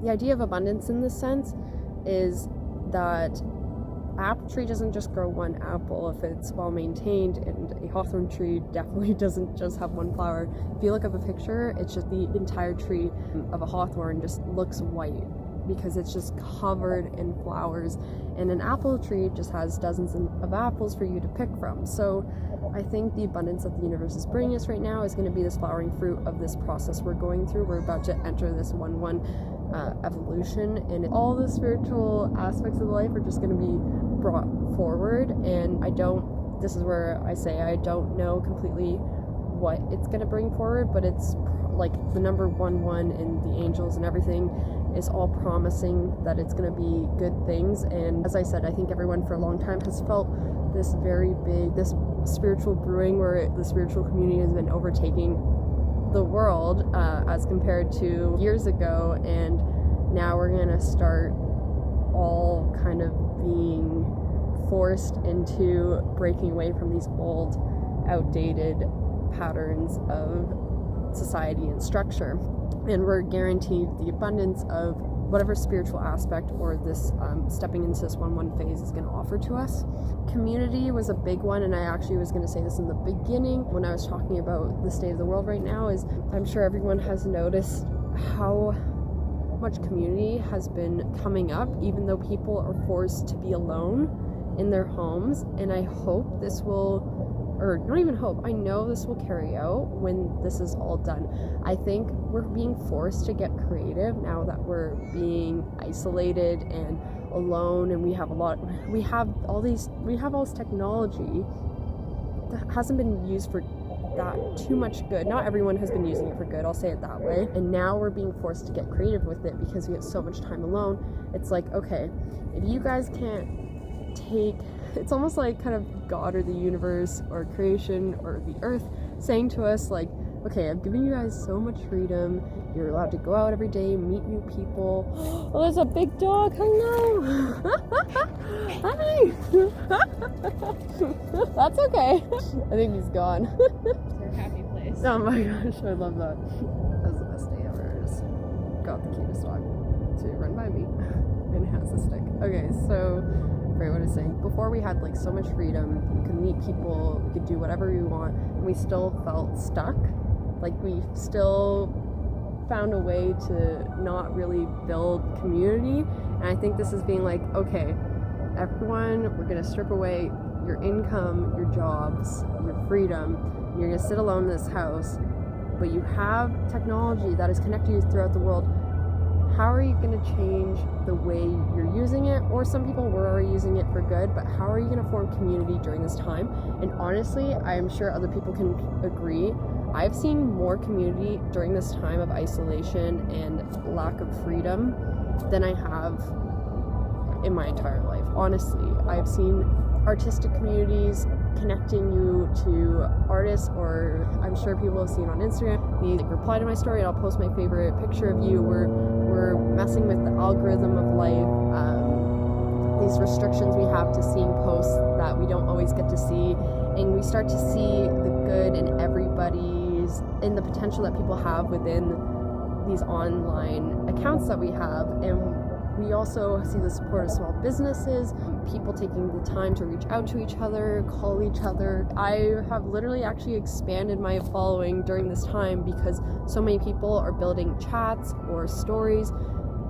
the idea of abundance in this sense is that apple tree doesn't just grow one apple if it's well maintained, and a hawthorn tree definitely doesn't just have one flower. If you look up a picture, it's just the entire tree of a hawthorn just looks white because it's just covered in flowers, and an apple tree just has dozens of apples for you to pick from. So I think the abundance that the universe is bringing us right now is going to be this flowering fruit of this process we're going through. We're about to enter this 1-1 evolution, and all the spiritual aspects of life are just going to be brought forward. And this is where I say I don't know completely what it's going to bring forward, but it's like the number 1-1 and the angels and everything is all promising that it's going to be good things. And as I said, I think everyone for a long time has felt this this spiritual brewing where the spiritual community has been overtaking the world as compared to years ago, and now we're going to start all kind of being forced into breaking away from these old, outdated patterns of society and structure, and we're guaranteed the abundance of whatever spiritual aspect or this stepping into this 1-1 phase is going to offer to us. Community was a big one, and I actually was going to say this in the beginning when I was talking about the state of the world right now, is I'm sure everyone has noticed how much community has been coming up, even though people are forced to be alone in their homes. And I hope this will, or not even hope, I know this will carry out when this is all done. I think we're being forced to get creative now that we're being isolated and alone, and we have all this technology that hasn't been used for that too much good. Not everyone has been using it for good, I'll say it that way. And now we're being forced to get creative with it because we have so much time alone. It's like, okay, if you guys can't it's almost like kind of God or the universe or creation or the earth saying to us like, okay, I've given you guys so much freedom. You're allowed to go out every day, meet new people. Oh, there's a big dog. Hello. Hi. That's okay. I think he's gone. It's our happy place. Oh my gosh, I love that. That was the best day ever. I just got the cutest dog to run by me and it has a stick. Okay, so right, what I was saying, before we had like so much freedom, we could meet people, we could do whatever we want, and we still felt stuck. Like we still found a way to not really build community. And I think this is being like, okay, everyone, we're gonna strip away your income, your jobs, your freedom, and you're gonna sit alone in this house, but you have technology that is connecting you throughout the world. How are you going to change the way you're using it? Or some people were already using it for good, but how are you going to form community during this time? And honestly, I'm sure other people can agree. I've seen more community during this time of isolation and lack of freedom than I have in my entire life. Honestly, I've seen artistic communities connecting you to artists, or I'm sure people have seen on Instagram, they reply to my story and I'll post my favorite picture of you. We're messing with the algorithm of life, these restrictions we have to seeing posts that we don't always get to see, and we start to see the good in everybody's, in the potential that people have within these online accounts that we have. And we also see the support of small businesses, people taking the time to reach out to each other, call each other. I have literally actually expanded my following during this time because so many people are building chats or stories,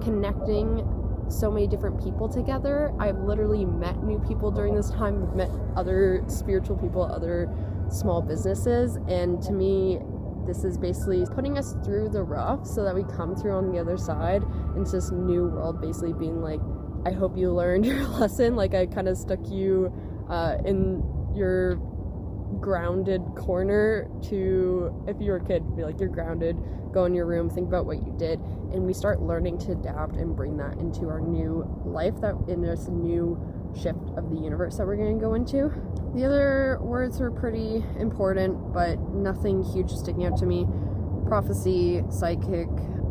connecting so many different people together. I've literally met new people during this time. I've met other spiritual people, other small businesses, and to me, this is basically putting us through the rough so that we come through on the other side into this new world, basically being like, I hope you learned your lesson. Like I kind of stuck you in your grounded corner to, if you were a kid, be like, you're grounded, go in your room, think about what you did. And we start learning to adapt and bring that into our new life, that in this new shift of the universe that we're going to go into. The other words were pretty important, but nothing huge sticking out to me. Prophecy, psychic,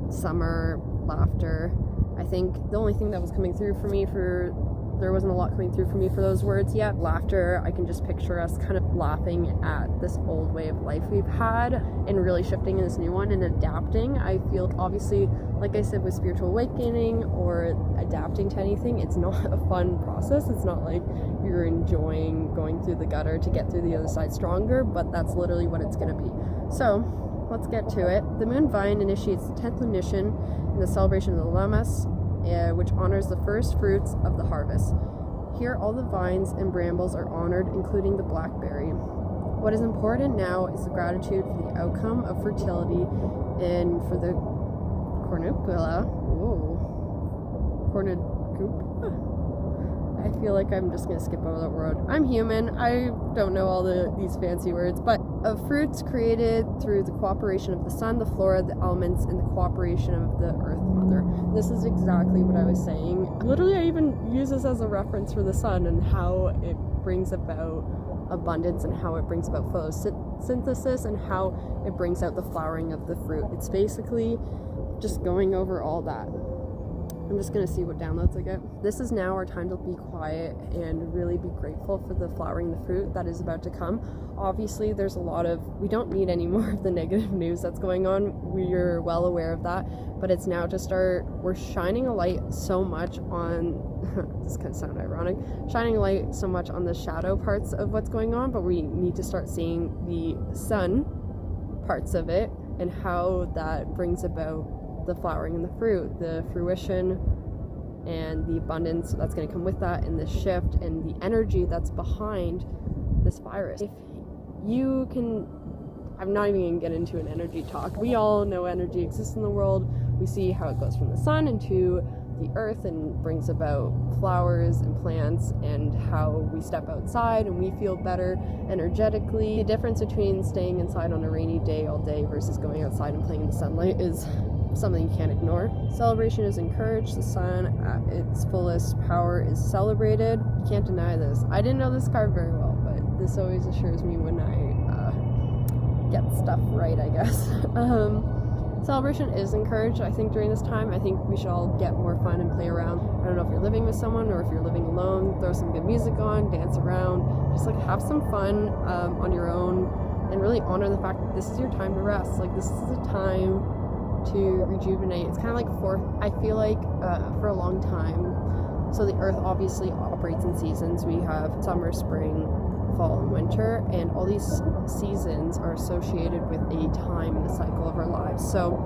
summer, laughter. I think the only thing that was coming through for me for there wasn't a lot coming through for me for those words yet. Laughter, I can just picture us kind of laughing at this old way of life we've had and really shifting in this new one and adapting. I feel obviously, like I said, with spiritual awakening or adapting to anything, it's not a fun process. It's not like you're enjoying going through the gutter to get through the other side stronger, but that's literally what it's going to be. So let's get to it. The moon vine initiates the 10th lugnation in the celebration of the Lammas, which honors the first fruits of the harvest. Here, all the vines and brambles are honored, including the blackberry. What is important now is the gratitude for the outcome of fertility and for the cornucopia. I feel like I'm just going to skip over that word. I'm human. I don't know all these fancy words, but of fruits created through the cooperation of the sun, the flora, the elements, and the cooperation of the earth mother. This is exactly what I was saying. Literally, I even use this as a reference for the sun and how it brings about abundance and how it brings about photosynthesis and how it brings out the flowering of the fruit. It's basically just going over all that. I'm just going to see what downloads I get. This is now our time to be quiet and really be grateful for the flowering the fruit that is about to come. Obviously, there's a lot of, we don't need any more of the negative news that's going on. We're well aware of that, but it's now to start, we're shining a light so much on, this could sound ironic, shining a light so much on the shadow parts of what's going on, but we need to start seeing the sun parts of it and how that brings about the flowering and the fruit, the fruition and the abundance that's going to come with that, and the shift and the energy that's behind this virus. If you can, I'm not even going to get into an energy talk. We all know energy exists in the world. We see how it goes from the sun into the earth and brings about flowers and plants, and how we step outside and we feel better energetically. The difference between staying inside on a rainy day all day versus going outside and playing in the sunlight is something you can't ignore. Celebration is encouraged. The sun at its fullest power is celebrated. You can't deny this. I didn't know this card very well, but this always assures me when I get stuff right, I guess. Celebration is encouraged, I think, during this time. I think we should all get more fun and play around. I don't know if you're living with someone or if you're living alone. Throw some good music on, dance around, just like have some fun on your own, and really honor the fact that this is your time to rest. Like, this is a time to rejuvenate. It's kind of like I feel like for a long time, so the earth obviously operates in seasons. We have summer, spring, fall, and winter, and all these seasons are associated with a time in the cycle of our lives. So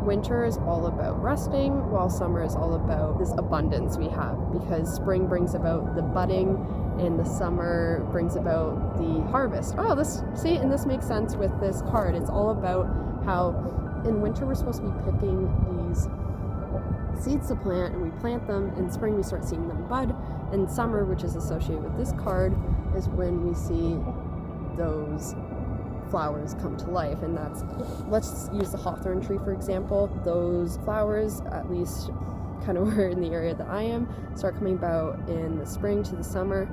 winter is all about resting, while summer is all about this abundance we have, because spring brings about the budding and the summer brings about the harvest. And this makes sense with this card. It's all about how in winter we're supposed to be picking these seeds to plant, and we plant them. In spring we start seeing them bud. In summer, which is associated with this card, is when we see those flowers come to life. And that's, let's use the hawthorn tree for example. Those flowers, at least kind of where in the area that I am, start coming about in the spring to the summer,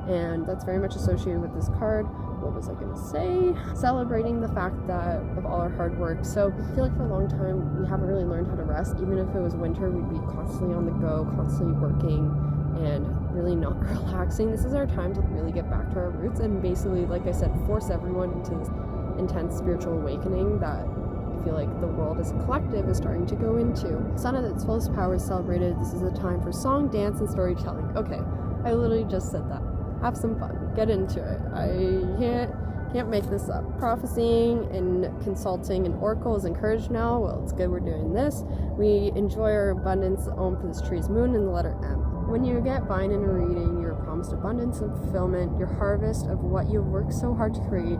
and that's very much associated with this card. What was I going to say? Celebrating the fact that of all our hard work. So I feel like for a long time we haven't really learned how to rest. Even if it was winter, we'd be constantly on the go, constantly working, and really not relaxing. This is our time to really get back to our roots and basically, like I said, force everyone into this intense spiritual awakening that I feel like the world as a collective is starting to go into. Sun at its fullest power is celebrated. This is a time for song, dance, and storytelling. Okay, I literally just said that. Have some fun. Get into it. I can't make this up. Prophesying and consulting an oracle is encouraged now. Well, it's good we're doing this. We enjoy our abundance. The Om for this tree is moon and the letter M. When you get vine in a reading, you're promised abundance and fulfillment. Your harvest of what you've worked so hard to create.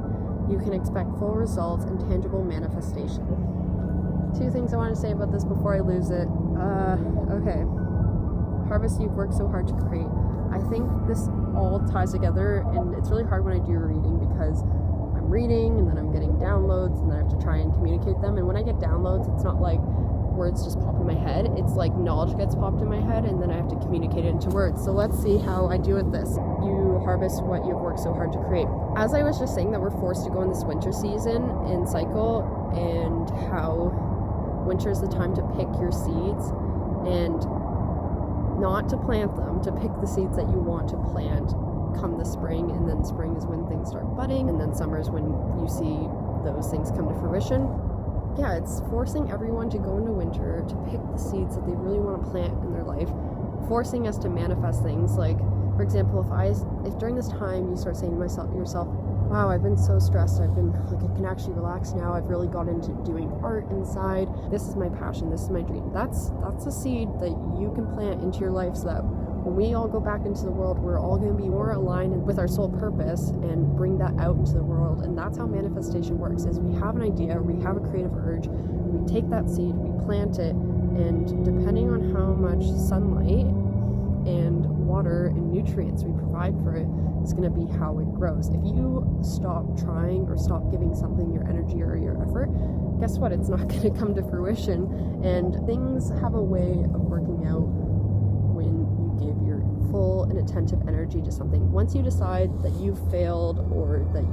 You can expect full results and tangible manifestation. 2 things I want to say about this before I lose it. Okay. Harvest you've worked so hard to create. I think this all ties together, and it's really hard when I do a reading because I'm reading and then I'm getting downloads and then I have to try and communicate them. And when I get downloads, it's not like words just pop in my head. It's like knowledge gets popped in my head and then I have to communicate it into words. So let's see how I do with this. You harvest what you've worked so hard to create. As I was just saying that we're forced to go in this winter season and cycle, and how winter is the time to pick your seeds, and not to plant them, to pick the seeds that you want to plant come the spring, and then spring is when things start budding, and then summer is when you see those things come to fruition. Yeah, it's forcing everyone to go into winter to pick the seeds that they really want to plant in their life, forcing us to manifest things. Like, for example, if during this time you start saying to yourself, wow, I've been so stressed, I can actually relax now, I've really got into doing art inside, this is my passion, this is my dream. That's a seed that you can plant into your life, so that when we all go back into the world, we're all going to be more aligned with our soul purpose and bring that out into the world. And that's how manifestation works, is we have an idea, we have a creative urge, we take that seed, we plant it, and depending on how much sunlight and water and nutrients we provide for it, is going to be how it grows. If you stop trying or stop giving something your energy or your effort, guess what? It's not going to come to fruition. And things have a way of working out when you give your full and attentive energy to something. Once you decide that you've failed or that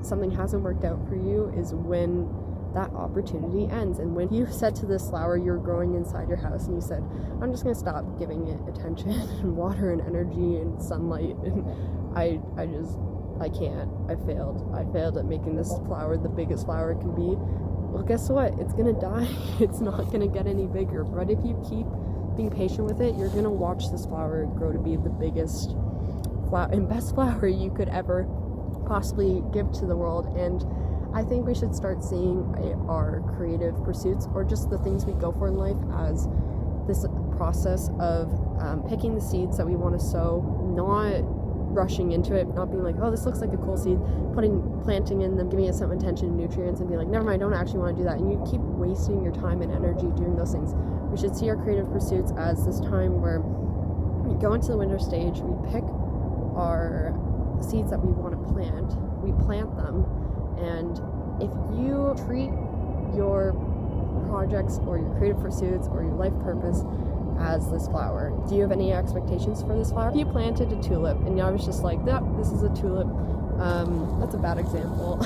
something hasn't worked out for you, is when that opportunity ends. And when you said to this flower you're growing inside your house, and you said, I'm just going to stop giving it attention and water and energy and sunlight, and I can't, I failed at making this flower the biggest flower it can be. Well, guess what? It's going to die. It's not going to get any bigger. But if you keep being patient with it, you're going to watch this flower grow to be the biggest flower and best flower you could ever possibly give to the world. And I think we should start seeing our creative pursuits, or just the things we go for in life, as this process of picking the seeds that we want to sow, not rushing into it, not being like, oh, this looks like a cool seed, planting in them, giving it some attention and nutrients, and being like, never mind, I don't actually want to do that. And you keep wasting your time and energy doing those things. We should see our creative pursuits as this time where we go into the winter stage, we pick our seeds that we want to plant, we plant them. And if you treat your projects or your creative pursuits or your life purpose as this flower, do you have any expectations for this flower? If you planted a tulip and I was just like, yeah, this is a tulip, that's a bad example,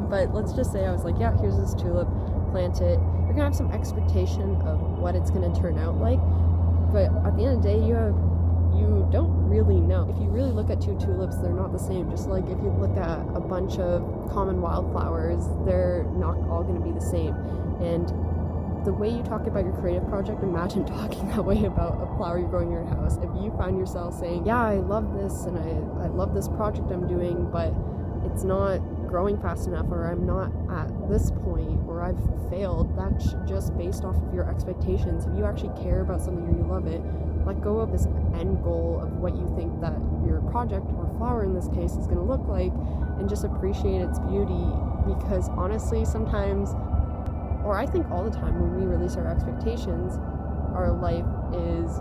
but let's just say I was like, yeah, here's this tulip, plant it. You're gonna have some expectation of what it's gonna turn out like, but at the end of the day, you don't really know. If you really look at two tulips, they're not the same. Just like if you look at a bunch of common wildflowers, they're not all going to be the same. And the way you talk about your creative project, imagine talking that way about a flower you're growing in your house. If you find yourself saying, yeah, I love this and I love this project I'm doing, but it's not growing fast enough, or I'm not at this point, or I've failed, that's just based off of your expectations. If you actually care about something or you love it, let go of this end goal of what you think that your project, or flower in this case, is going to look like, and just appreciate its beauty. Because honestly, sometimes, or I think all the time, when we release our expectations, our life is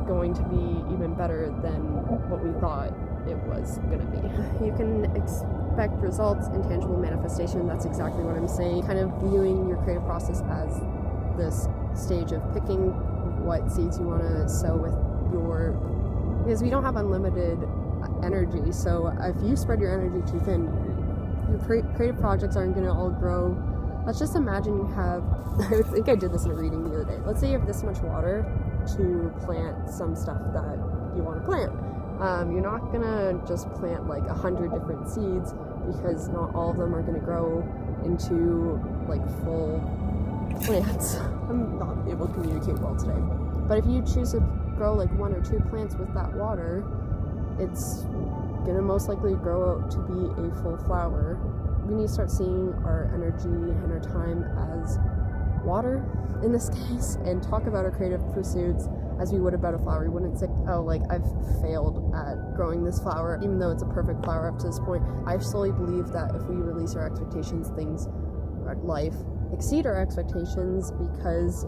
going to be even better than what we thought it was going to be. You can expect results in tangible manifestation. That's exactly what I'm saying. Kind of viewing your creative process as this stage of picking what seeds you want to sow with because we don't have unlimited energy. So if you spread your energy too thin, your creative projects aren't going to all grow. Let's just imagine you have, I think I did this in a reading the other day. Let's say you have this much water to plant some stuff that you want to plant. You're not going to just plant like 100 different seeds, because not all of them are going to grow into like full plants. I'm not able to communicate well today. But if you choose to grow like 1 or 2 plants with that water, it's going to most likely grow out to be a full flower. We need to start seeing our energy and our time as water in this case, and talk about our creative pursuits as we would about a flower. We wouldn't say, oh, like, I've failed at growing this flower, even though it's a perfect flower up to this point. I solely believe that if we release our expectations, things, our life, exceed our expectations, because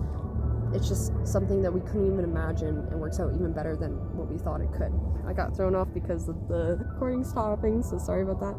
it's just something that we couldn't even imagine, and works out even better than what we thought it could. I got thrown off because of the recording stopping, so sorry about that.